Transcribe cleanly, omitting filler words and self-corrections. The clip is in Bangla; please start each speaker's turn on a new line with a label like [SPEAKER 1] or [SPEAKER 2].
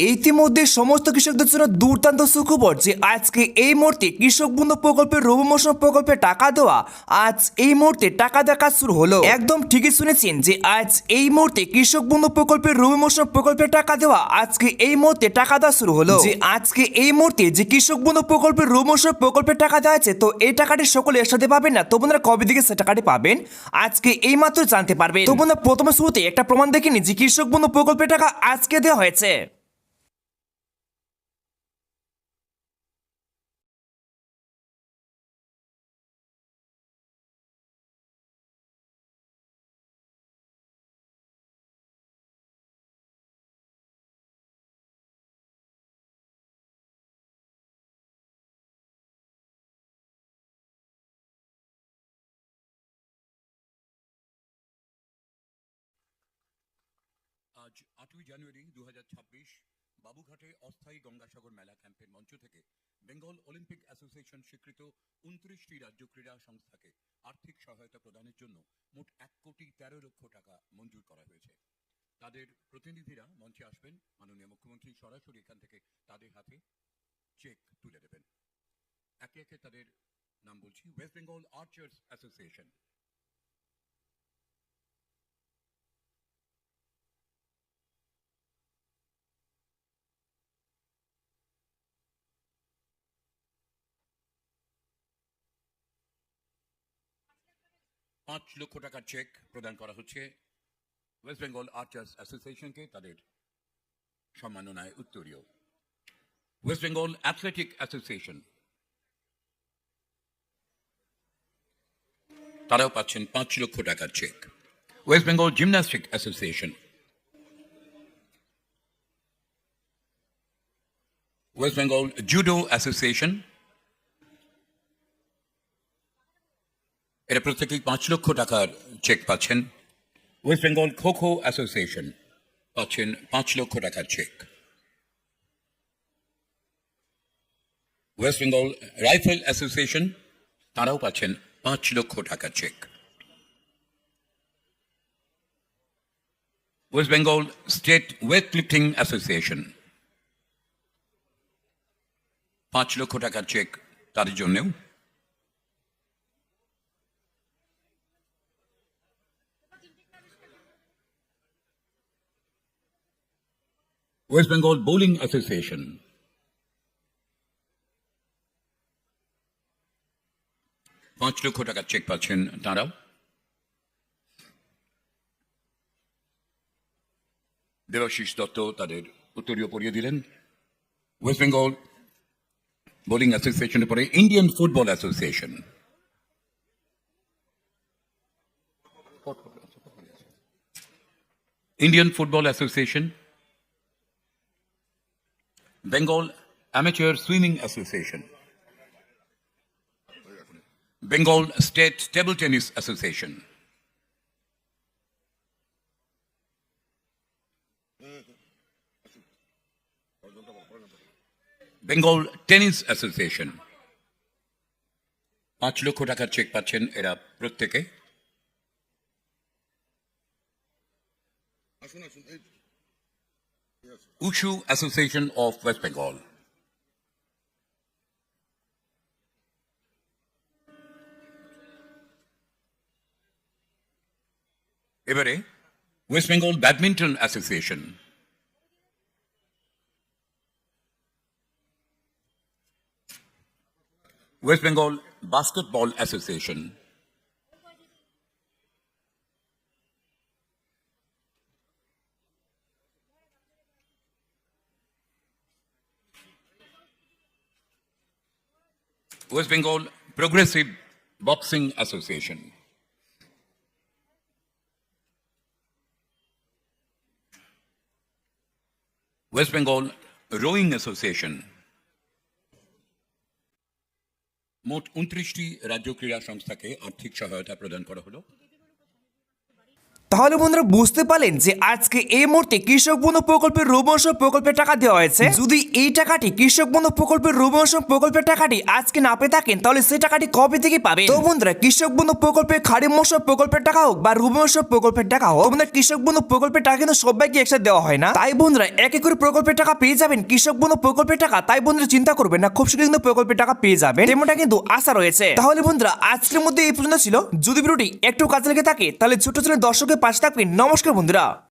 [SPEAKER 1] ইতিমধ্যে সমস্ত কৃষকদের জন্য দুর্দান্ত সুখবর যে আজকে এই মুহূর্তে কৃষক বন্ধু প্রকল্পের রবি মৌসুম প্রকল্পে টাকা দেওয়া আজ এই মুহূর্তে টাকা দেওয়া কাজ শুরু হলো। একদম ঠিকই শুনেছেন যে আজ এই মুহূর্তে কৃষক বন্ধু প্রকল্পের রবি মৌসুম প্রকল্পে টাকা দেওয়া আজকে এই মুহূর্তে টাকা দেওয়া শুরু হলো। যে আজকে এই মুহূর্তে যে কৃষক বন্ধু প্রকল্পের রবি মৌসুম প্রকল্পে টাকা দেওয়া আছে, তো এই টাকাটি সকলে একসাথে পাবেন না, তো বন্ধুরা কবে দিকে সে টাকাটি পাবেন আজকে এই মাত্র জানতে পারবেন। তো বন্ধুরা প্রথমে শুরুতে একটা প্রমাণ দেখে নি যে কৃষক বন্ধু প্রকল্পের টাকা আজকে দেওয়া হয়েছে।
[SPEAKER 2] আজ ৮ই জানুয়ারি ২০২৬ বাবুঘাটে অস্থায়ী গঙ্গাসাগর মেলা ক্যাম্পের মঞ্চ থেকে বেঙ্গল অলিম্পিক অ্যাসোসিয়েশন স্বীকৃত ২৯টি রাজ্য ক্রীড়া সংস্থাকে আর্থিক সহায়তা প্রদানের জন্য মোট ১,১৩,০০,০০০ টাকা মঞ্জুর করা হয়েছে। তাদের প্রতিনিধিরা মঞ্চে আসবেন, মাননীয় মুখ্যমন্ত্রী সরাসরি এখান থেকে তাদের হাতে চেক তুলে দেবেন। একে একে তাদের নাম বলছি। ওয়েস্ট বেঙ্গল আর্চার্স অ্যাসোসিয়েশন, ₹৫,০০,০০০ টাকার চেক প্রদান করা হচ্ছে ওয়েস্ট বেঙ্গল আর্চার্স অ্যাসোসিয়েশনকে তাদের সম্মাননায় উত্তরীয়। ওয়েস্ট বেঙ্গল অ্যাথলেটিক অ্যাসোসিয়েশন, তারাও পাচ্ছেন ₹৫,০০,০০০ টাকার cheque. West Bengal gymnastic association, West Bengal judo association, এরা প্রত্যেকেই ₹৫,০০,০০০ টাকার চেক পাচ্ছেন। ওয়েস্ট বেঙ্গল খো খো অ্যাসোসিয়েশন পাচ্ছেন ₹৫,০০,০০০ টাকার cheque. West Bengal rifle association, তারাও পাচ্ছেন ₹৫,০০,০০০ টাকার cheque. West Bengal state weight lifting association, ₹৫,০০,০০০ টাকার চেক তাদের জন্যেও। ওয়েস্ট বেঙ্গল বোলিং অ্যাসোসিয়েশন, ₹৫,০০,০০০ টাকার চেক পাচ্ছেন তাঁরাও। দেবাশিস দত্ত তাদের উত্তরীয় পড়িয়ে দিলেন। ওয়েস্ট বেঙ্গল বোলিং অ্যাসোসিয়েশনের পরে Indian football association, Indian football association, Bengal amateur swimming association, Bengal state table tennis association, Bengal tennis association, ₹৫,০০,০০০ টাকার চেক পাচ্ছেন এরা প্রত্যেকে। Wushu association of West Bengal, এবারে West Bengal badminton association, West Bengal basketball association, West Bengal progressive boxing association, West Bengal rowing association. মোট ২৯টি রাজ্য ক্রীড়া সংস্থাকে আর্থিক সহায়তা প্রদান করা হলো।
[SPEAKER 1] তাহলে বন্ধুরা বুঝতে পারলেন যে আজকে এই মুহূর্তে কৃষক বন্ধু প্রকল্পের রবি প্রকল্পের টাকা দেওয়া হয়েছে। যদি এই টাকাটি কৃষক বন্ধু প্রকল্পের রবি প্রকল্পের টাকাটি আজকে না পেয়ে থাকেন তাহলে সেই টাকাটি কবে থেকে পাবে? তো বন্ধুরা কৃষক বন্ধু প্রকল্পের খারিফ মৌসুম প্রকল্পের টাকা হোক বা রবি মৌসুম প্রকল্পের টাকা হোক, বন্ধুরা কৃষক বন্ধু প্রকল্পের টাকা কিন্তু সবাইকে একসাথে দেওয়া হয় না। তাই বন্ধুরা এক এক করে প্রকল্পের টাকা পেয়ে যাবেন কৃষক বন্ধু প্রকল্পের টাকা। তাই বন্ধুরা চিন্তা করবেন না, খুব শীঘ্রই কিন্তু প্রকল্পের টাকা পেয়ে যাবেন, তেমনটা কিন্তু আশা রয়েছে। তাহলে বন্ধুরা আজকের মধ্যে এই পর্যন্ত ছিল। যদি ভিডিওটি একটু কাজে লেগে থাকে তাহলে ছোট ছোট দর্শকের পাশে থাকবেন। নমস্কার বন্ধুরা।